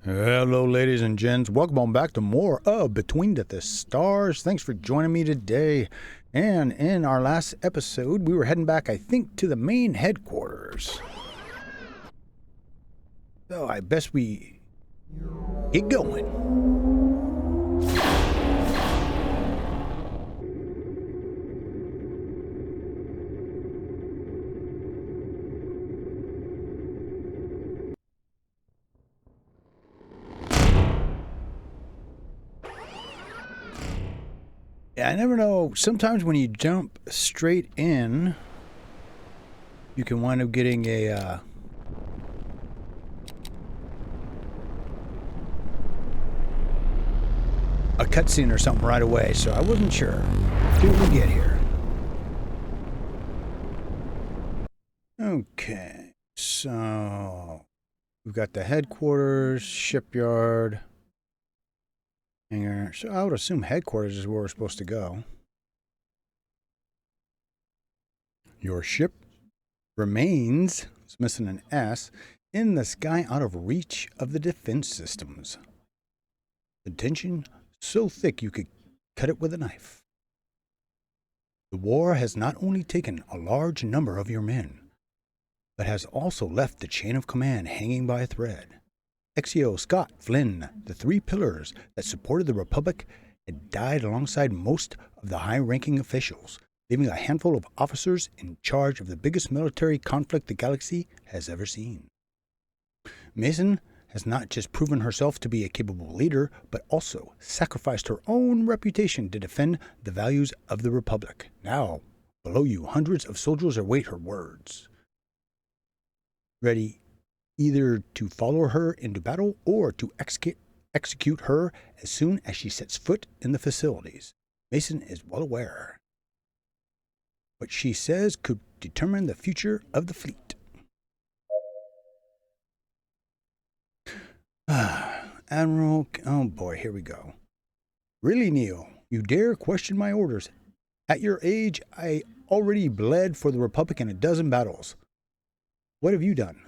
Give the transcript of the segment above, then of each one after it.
Hello, ladies and gents. Welcome on back to more of Between the Stars. Thanks for joining me today. And in our last episode, we were heading back, I think, to the main headquarters. So I best we get going. Yeah, I never know. Sometimes when you jump straight in, you can wind up getting a cutscene or something right away. So I wasn't sure. See what we get here. Okay, so we've got the headquarters, shipyard. So I would assume headquarters is where we're supposed to go. Your ship remains, it's missing an S, in the sky out of reach of the defense systems. The tension so thick you could cut it with a knife. The war has not only taken a large number of your men, but has also left the chain of command hanging by a thread. Exio, Scott, Flynn, the three pillars that supported the Republic, had died alongside most of the high-ranking officials, leaving a handful of officers in charge of the biggest military conflict the galaxy has ever seen. Mason has not just proven herself to be a capable leader, but also sacrificed her own reputation to defend the values of the Republic. Now, below you, hundreds of soldiers await her words, ready either to follow her into battle or to execute her as soon as she sets foot in the facilities. Mason is well aware. What she says could determine the future of the fleet. Admiral, oh boy, here we go. Really, Neo, you dare question my orders? At your age, I already bled for the Republic in a dozen battles. What have you done?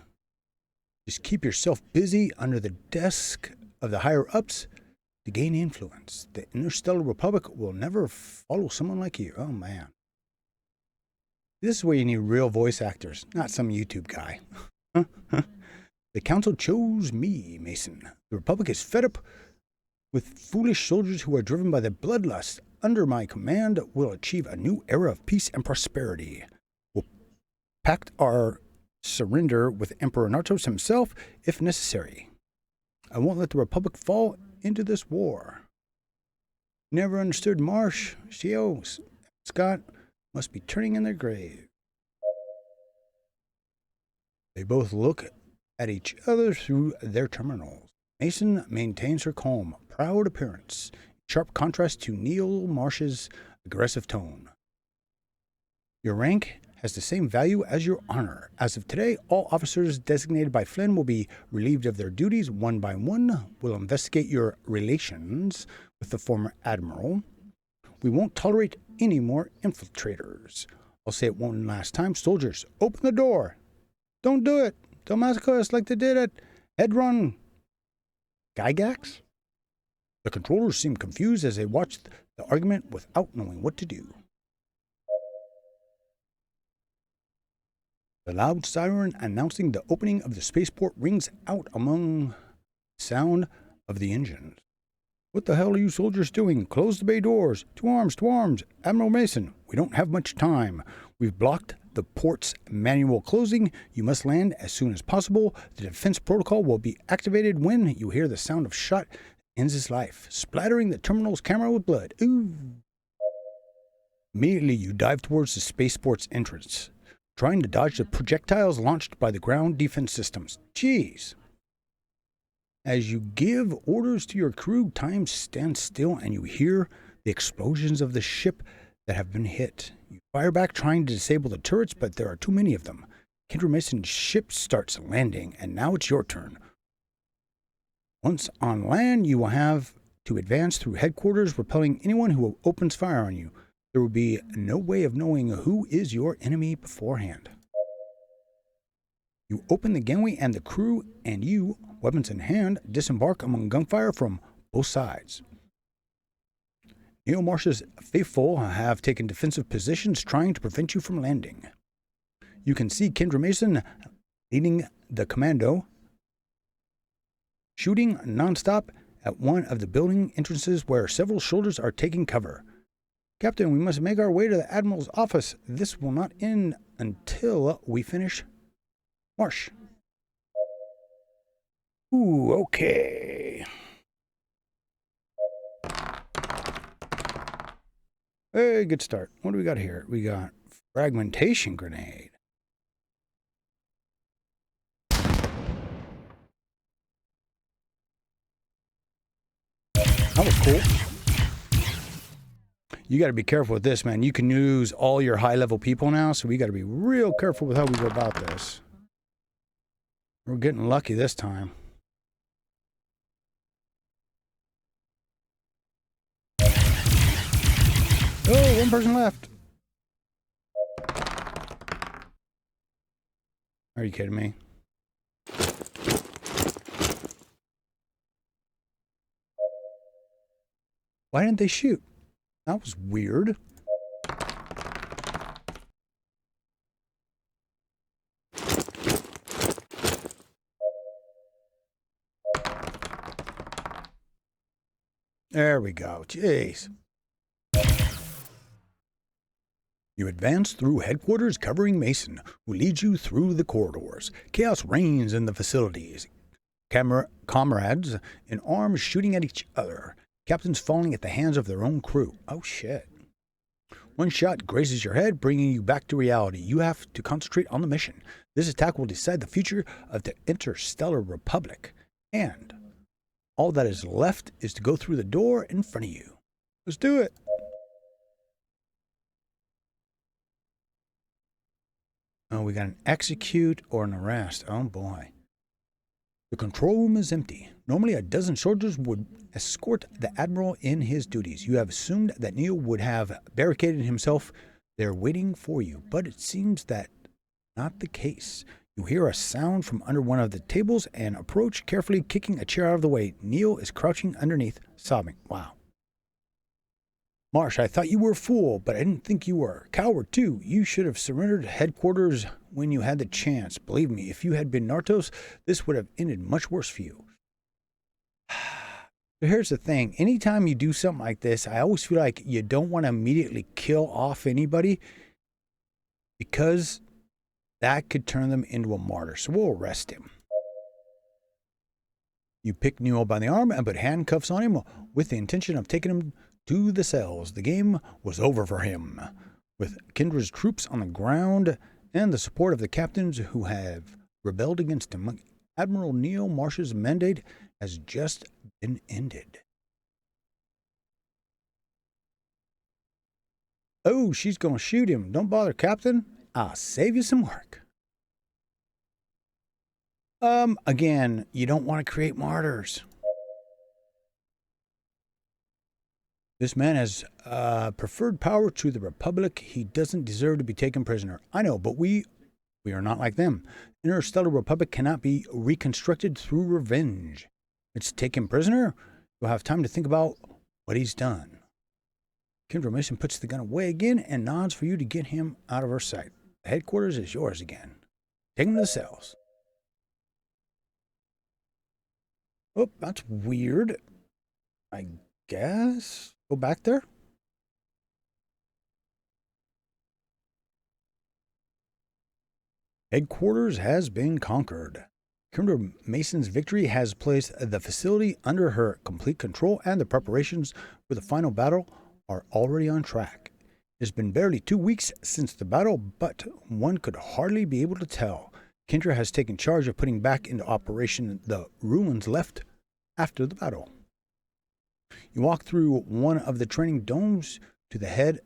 Just keep yourself busy under the desk of the higher-ups to gain influence. The Interstellar Republic will never follow someone like you. Oh, man. This is where you need real voice actors, not some YouTube guy. The Council chose me, Mason. The Republic is fed up with foolish soldiers who are driven by the bloodlust. Under my command, we'll achieve a new era of peace and prosperity. We'll pact our surrender with Emperor Nartos himself, if necessary. I won't let the Republic fall into this war. Never understood Marsh, Shio, Scott must be turning in their grave. They both look at each other through their terminals. Mason maintains her calm, proud appearance, in sharp contrast to Neil Marsh's aggressive tone. Your rank has the same value as your honor. As of today, all officers designated by Flynn will be relieved of their duties one by one. We'll investigate your relations with the former admiral. We won't tolerate any more infiltrators. I'll say it one last time. Soldiers, open the door. Don't do it. Don't massacre us like they did at Hedron Gygax. The controllers seemed confused as they watched the argument without knowing what to do. The loud siren announcing the opening of the spaceport rings out among sound of the engines. What the hell are you soldiers doing? Close the bay doors. To arms, to arms. Admiral Mason, we don't have much time. We've blocked the port's manual closing. You must land as soon as possible. The defense protocol will be activated when you hear the sound of shot that ends his life, splattering the terminal's camera with blood. Ooh. Immediately, you dive towards the spaceport's entrance, trying to dodge the projectiles launched by the ground defense systems. Jeez. As you give orders to your crew, time stands still and you hear the explosions of the ship that have been hit. You fire back trying to disable the turrets, but there are too many of them. Kendra Mason's ship starts landing, and now it's your turn. Once on land, you will have to advance through headquarters, repelling anyone who opens fire on you. There will be no way of knowing who is your enemy beforehand. You open the gangway and the crew and you, weapons in hand, disembark among gunfire from both sides. Neil Marsh's faithful have taken defensive positions trying to prevent you from landing. You can see Kendra Mason leading the commando, shooting nonstop at one of the building entrances where several soldiers are taking cover. Captain, we must make our way to the Admiral's office. This will not end until we finish Marsh. Ooh, okay. Hey, good start. What do we got here? We got fragmentation grenade. That was cool. You got to be careful with this, man. You can use all your high-level people now, so we got to be real careful with how we go about this. We're getting lucky this time. Oh, one person left. Are you kidding me? Why didn't they shoot? That was weird. There we go. Jeez. You advance through headquarters covering Mason, who leads you through the corridors. Chaos reigns in the facilities. Comrades in arms shooting at each other. Captains falling at the hands of their own crew. Oh, shit. One shot grazes your head, bringing you back to reality. You have to concentrate on the mission. This attack will decide the future of the Interstellar Republic. And all that is left is to go through the door in front of you. Let's do it. Oh, we got an execute or an arrest. Oh, boy. The control room is empty. Normally, a dozen soldiers would escort the Admiral in his duties. You have assumed that Neil would have barricaded himself there waiting for you, but it seems that not the case. You hear a sound from under one of the tables and approach, carefully kicking a chair out of the way. Neil is crouching underneath, sobbing. Wow. Marsh, I thought you were a fool, but I didn't think you were. Coward, too. You should have surrendered headquarters when you had the chance. Believe me, if you had been Nartos, this would have ended much worse for you. But here's the thing. Anytime you do something like this, I always feel like you don't want to immediately kill off anybody because that could turn them into a martyr. So we'll arrest him. You pick Neil by the arm and put handcuffs on him with the intention of taking him to the cells. The game was over for him. With Kendra's troops on the ground and the support of the captains who have rebelled against him, Admiral Neil Marsh's mandate has just been ended. Oh, she's going to shoot him. Don't bother, Captain. I'll save you some work. Again, you don't want to create martyrs. This man has preferred power to the Republic. He doesn't deserve to be taken prisoner. I know, but we are not like them. Interstellar Republic cannot be reconstructed through revenge. It's take him prisoner. You'll have time to think about what he's done. Kendra Mason puts the gun away again and nods for you to get him out of her sight. The headquarters is yours again. Take him to the cells. Oh, that's weird. I guess. Go back there. Headquarters has been conquered. Kendra Mason's victory has placed the facility under her complete control, and the preparations for the final battle are already on track. It's been barely 2 weeks since the battle, but one could hardly be able to tell. Kendra has taken charge of putting back into operation the ruins left after the battle. You walk through one of the training domes to head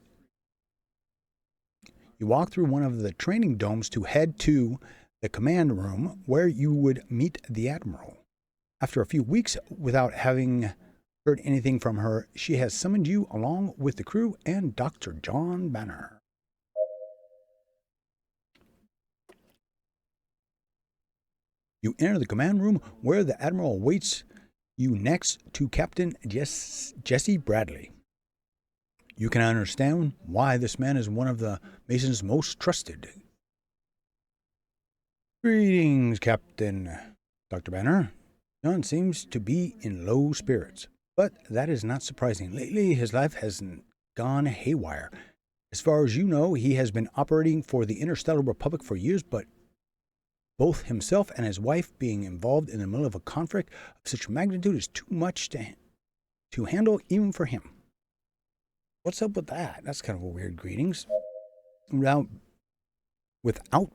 to the command room where you would meet the Admiral. After a few weeks without having heard anything from her, she has summoned you along with the crew and Dr. John Banner. You enter the command room where the Admiral awaits you next to Captain Jesse Bradley. You can understand why this man is one of the Mason's most trusted. Greetings, Captain. Dr. Banner. John seems to be in low spirits, but that is not surprising. Lately, his life has gone haywire. As far as you know, he has been operating for the Interstellar Republic for years, but both himself and his wife being involved in the middle of a conflict of such magnitude is too much to handle even for him. What's up with that? That's kind of a weird greetings. Without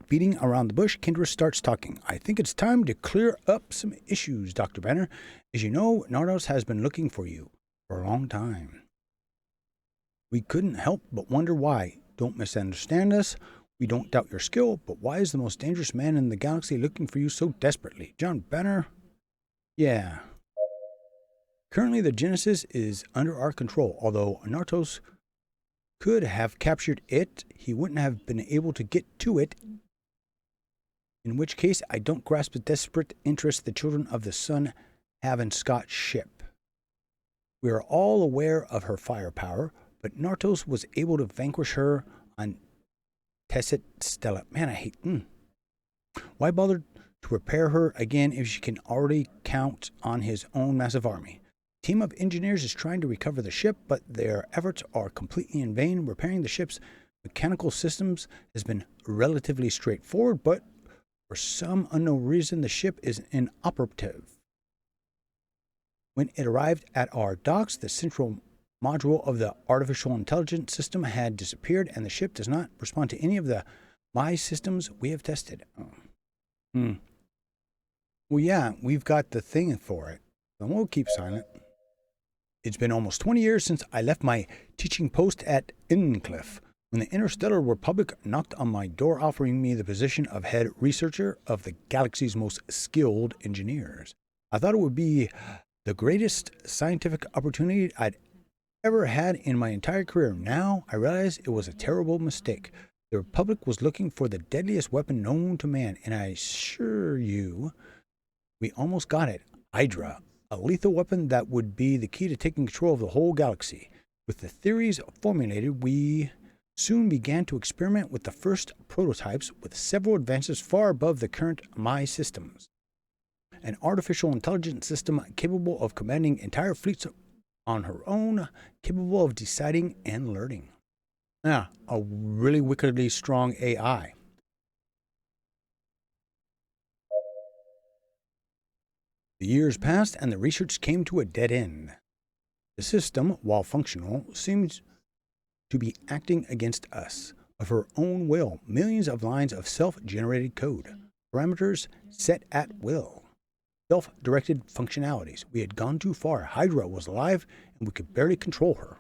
beating around the bush, Kendra starts talking. I think it's time to clear up some issues, Dr. Banner. As you know, Nardos has been looking for you for a long time. We couldn't help but wonder why. Don't misunderstand us. We don't doubt your skill, but why is the most dangerous man in the galaxy looking for you so desperately? John Banner? Yeah. Currently, the Genesis is under our control. Although Nardos could have captured it, he wouldn't have been able to get to it. In which case, I don't grasp the desperate interest the children of the sun have in Scott's ship. We are all aware of her firepower, but Nardos was able to vanquish her on Tessit Stella. Man, I hate. Why bother to prepare her again if she can already count on his own massive army? A team of engineers is trying to recover the ship, but their efforts are completely in vain. Repairing the ship's mechanical systems has been relatively straightforward, but for some unknown reason, the ship is inoperative. When it arrived at our docks, the central module of the artificial intelligence system had disappeared, and the ship does not respond to any of the My systems we have tested. Well, yeah, we've got the thing for it. Then we'll keep silent. It's been almost 20 years since I left my teaching post at Inncliffe, when the Interstellar Republic knocked on my door offering me the position of head researcher of the galaxy's most skilled engineers. I thought it would be the greatest scientific opportunity I'd ever had in my entire career. Now I realize it was a terrible mistake. The Republic was looking for the deadliest weapon known to man, and I assure you, we almost got it. Hydra, a lethal weapon that would be the key to taking control of the whole galaxy. With the theories formulated, we soon began to experiment with the first prototypes, with several advances far above the current My systems. An artificial intelligence system capable of commanding entire fleets on her own, capable of deciding and learning. Yeah, a really wickedly strong AI. The years passed and the research came to a dead end. The system, while functional, seems to be acting against us. Of her own will, millions of lines of self-generated code, parameters set at will. Self-directed functionalities. We had gone too far. Hydra was alive, and we could barely control her.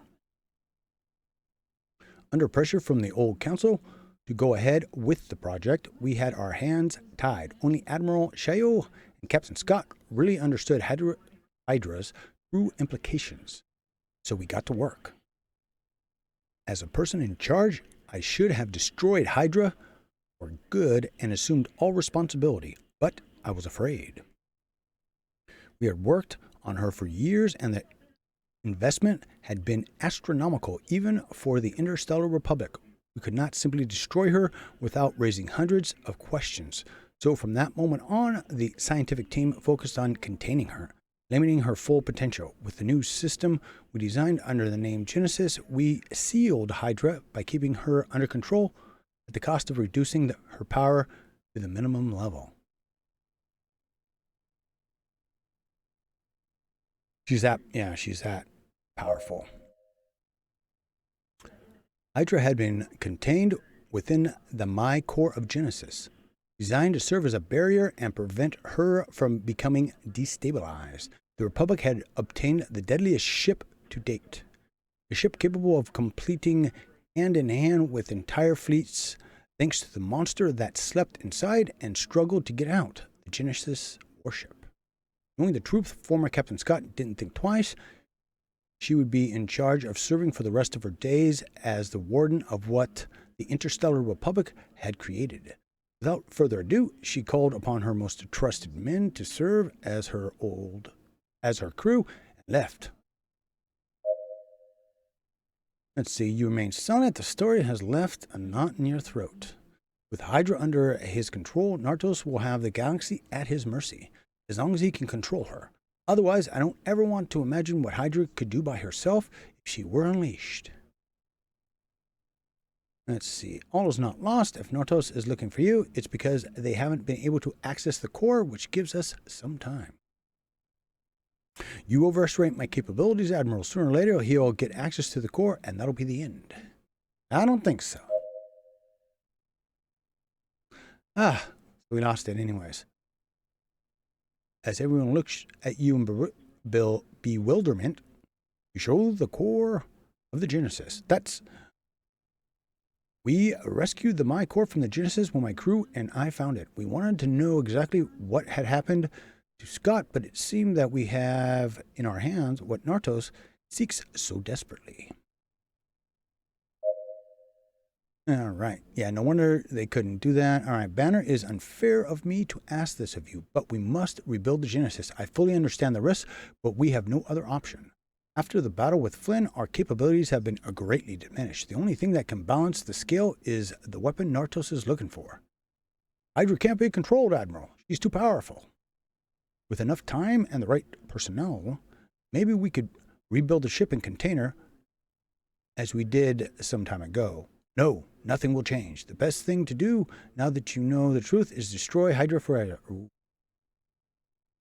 Under pressure from the old council to go ahead with the project, we had our hands tied. Only Admiral Shayo and Captain Scott really understood Hydra's true implications, so we got to work. As a person in charge, I should have destroyed Hydra for good and assumed all responsibility, but I was afraid. We had worked on her for years, and the investment had been astronomical, even for the Interstellar Republic. We could not simply destroy her without raising hundreds of questions. So from that moment on, the scientific team focused on containing her, limiting her full potential. With the new system we designed under the name Genesis, we sealed Hydra by keeping her under control at the cost of reducing her power to the minimum level. She's that powerful. Hydra had been contained within the My core of Genesis, designed to serve as a barrier and prevent her from becoming destabilized. The Republic had obtained the deadliest ship to date, a ship capable of completing hand-in-hand with entire fleets, thanks to the monster that slept inside and struggled to get out, the Genesis warship. Knowing the truth, former Captain Scott didn't think twice. She would be in charge of serving for the rest of her days as the warden of what the Interstellar Republic had created. Without further ado, she called upon her most trusted men to serve as her crew and left. Let's see, you remain silent. The story has left a knot in your throat. With Hydra under his control, Nartos will have the galaxy at his mercy, as long as he can control her. Otherwise, I don't ever want to imagine what Hydra could do by herself if she were unleashed. Let's see, all is not lost. If Nartos is looking for you, it's because they haven't been able to access the core, which gives us some time. You overestimate my capabilities, Admiral. Sooner or later, he'll get access to the core, and that'll be the end. I don't think so. We lost it anyways. As everyone looks at you in bewilderment, you show the core of the Genesis. We rescued the My Core from the Genesis when my crew and I found it. We wanted to know exactly what had happened to Scott, but it seemed that we have in our hands what Nartos seeks so desperately. All right. Yeah, no wonder they couldn't do that. All right, Banner, is unfair of me to ask this of you, but we must rebuild the Genesis. I fully understand the risks, but we have no other option. After the battle with Flynn, our capabilities have been greatly diminished. The only thing that can balance the scale is the weapon Nartos is looking for. Hydra can't be controlled, Admiral. She's too powerful. With enough time and the right personnel, maybe we could rebuild the ship and container as we did some time ago. No, nothing will change. The best thing to do, now that you know the truth, is destroy Hydra forever.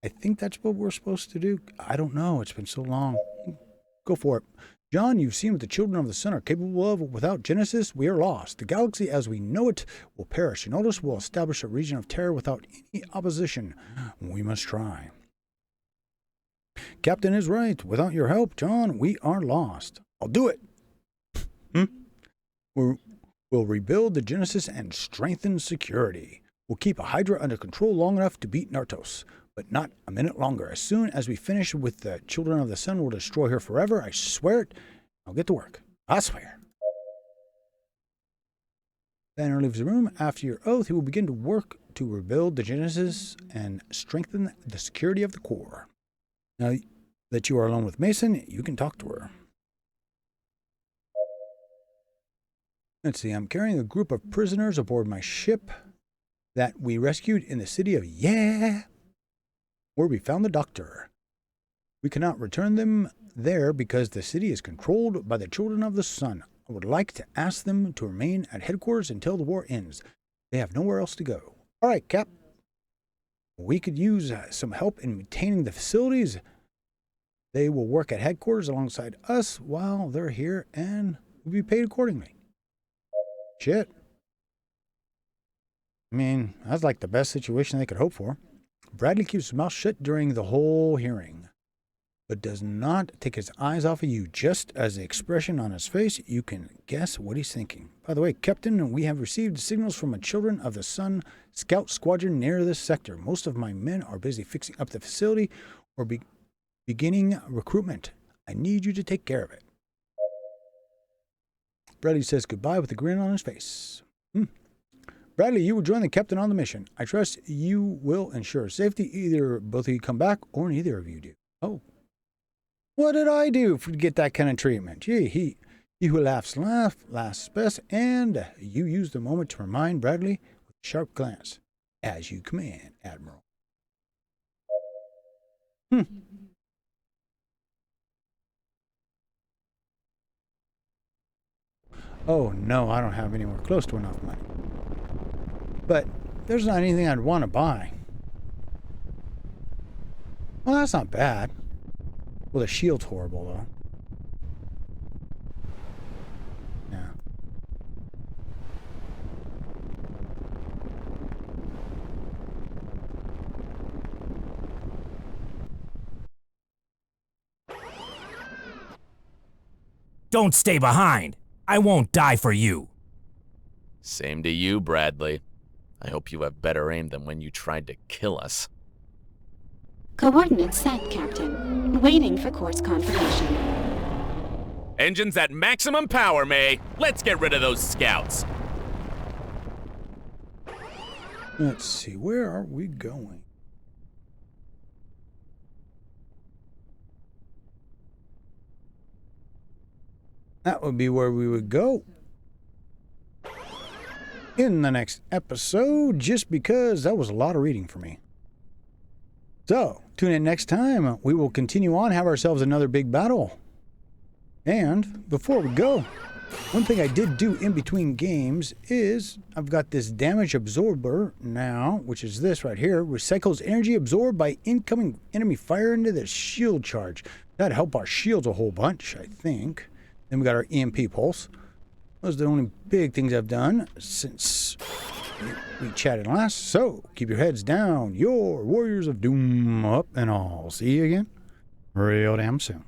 I think that's what we're supposed to do. I don't know. It's been so long. Go for it. John, you've seen what the children of the sun are capable of. Without Genesis, we are lost. The galaxy as we know it will perish. And Otis will establish a region of terror without any opposition. We must try. Captain is right. Without your help, John, we are lost. I'll do it. We'll rebuild the Genesis and strengthen security. We'll keep a Hydra under control long enough to beat Nartos, but not a minute longer. As soon as we finish with the children of the sun, we'll destroy her forever. I swear it. I'll get to work. I swear. Banner leaves the room. After your oath, he will begin to work to rebuild the Genesis and strengthen the security of the core. Now that you are alone with Mason, you can talk to her. Let's see, I'm carrying a group of prisoners aboard my ship that we rescued in the city of where we found the doctor. We cannot return them there because the city is controlled by the children of the sun. I would like to ask them to remain at headquarters until the war ends. They have nowhere else to go. All right, Cap. We could use some help in maintaining the facilities. They will work at headquarters alongside us while they're here and will be paid accordingly. Shit. I mean, that's like the best situation they could hope for. Bradley keeps his mouth shut during the whole hearing, but does not take his eyes off of you. Just as the expression on his face, you can guess what he's thinking. By the way, Captain, we have received signals from a Children of the Sun scout squadron near this sector. Most of my men are busy fixing up the facility or beginning recruitment. I need you to take care of it. Bradley says goodbye with a grin on his face. Bradley, you will join the captain on the mission. I trust you will ensure safety. Either both of you come back or neither of you do. Oh. What did I do to get that kind of treatment? Gee, he who laughs best, and you use the moment to remind Bradley with a sharp glance. As you command, Admiral. Oh, no, I don't have anywhere close to enough money. But there's not anything I'd want to buy. Well, that's not bad. Well, the shield's horrible, though. Yeah. Don't stay behind. I won't die for you. Same to you, Bradley. I hope you have better aim than when you tried to kill us. Coordinates set, Captain. Waiting for course confirmation. Engines at maximum power, May. Let's get rid of those scouts. Let's see, where are we going? That would be where we would go in the next episode, just because that was a lot of reading for me. So, tune in next time. We will continue on, have ourselves another big battle. And before we go, one thing I did do in between games is I've got this damage absorber now, which is this right here. Recycles energy absorbed by incoming enemy fire into the shield charge. That'd help our shields a whole bunch, I think. Then we got our EMP pulse. Those are the only big things I've done since we chatted last. So, keep your heads down, your warriors of doom up, and I'll see you again real damn soon.